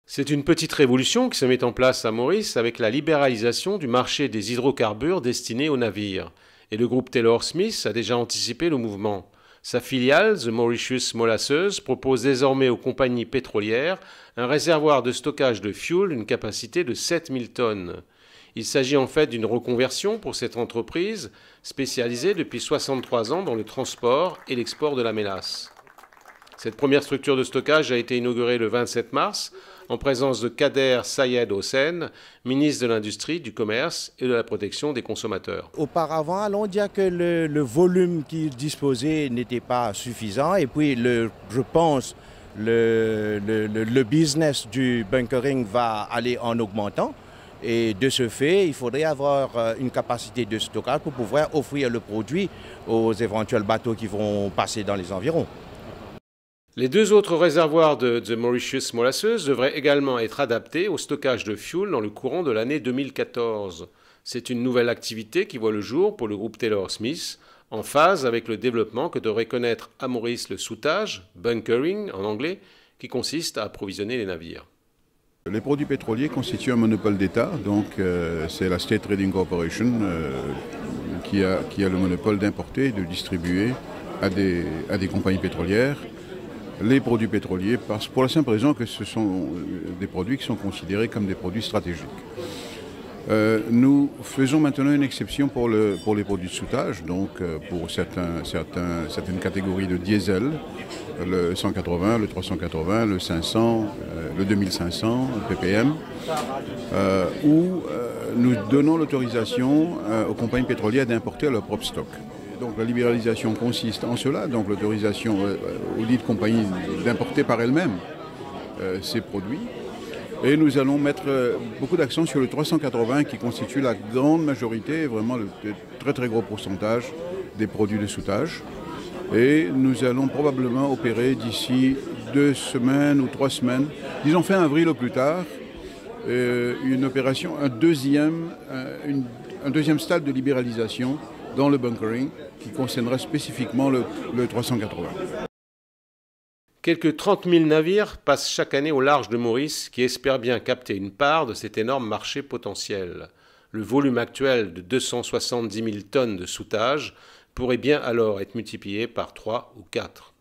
C'est une petite révolution qui se met en place à Maurice avec la libéralisation du marché des hydrocarbures destinés aux navires. Et le groupe Taylor Smith a déjà anticipé le mouvement. Sa filiale, The Mauritius Molasses, propose désormais aux compagnies pétrolières un réservoir de stockage de fuel d'une capacité de 7000 tonnes. Il s'agit en fait d'une reconversion pour cette entreprise spécialisée depuis 63 ans dans le transport et l'export de la mélasse. Cette première structure de stockage a été inaugurée le 27 mars en présence de Kader Sayed Hossein, ministre de l'Industrie, du Commerce et de la Protection des consommateurs. Auparavant, allons dire que le volume qu'il disposait n'était pas suffisant et puis je pense le business du bunkering va aller en augmentant. Et de ce fait, il faudrait avoir une capacité de stockage pour pouvoir offrir le produit aux éventuels bateaux qui vont passer dans les environs. Les deux autres réservoirs de The Mauritius Molasses devraient également être adaptés au stockage de fuel dans le courant de l'année 2014. C'est une nouvelle activité qui voit le jour pour le groupe Taylor Smith, en phase avec le développement que devrait connaître à Maurice le soûtage, bunkering en anglais, qui consiste à approvisionner les navires. Les produits pétroliers constituent un monopole d'État, donc c'est la State Trading Corporation qui a le monopole d'importer et de distribuer à des compagnies pétrolières les produits pétroliers, pour la simple raison que ce sont des produits qui sont considérés comme des produits stratégiques. Nous faisons maintenant une exception pour les produits de soûtage, donc pour certaines catégories de diesel, le 180, le 380, le 500, le 2500, le ppm, où nous donnons l'autorisation aux compagnies pétrolières d'importer leur propre stock. Donc la libéralisation consiste en cela, donc l'autorisation aux dites compagnies d'importer par elles-mêmes ces produits. Et nous allons mettre beaucoup d'accent sur le 380 qui constitue la grande majorité, vraiment le très très gros pourcentage des produits de soûtage. Et nous allons probablement opérer d'ici 2 semaines ou 3 semaines, disons fin avril au plus tard, une opération, un deuxième stade de libéralisation dans le bunkering qui concernera spécifiquement le 380. Quelques 30 000 navires passent chaque année au large de Maurice qui espèrent bien capter une part de cet énorme marché potentiel. Le volume actuel de 270 000 tonnes de soûtage pourrait bien alors être multiplié par 3 ou 4.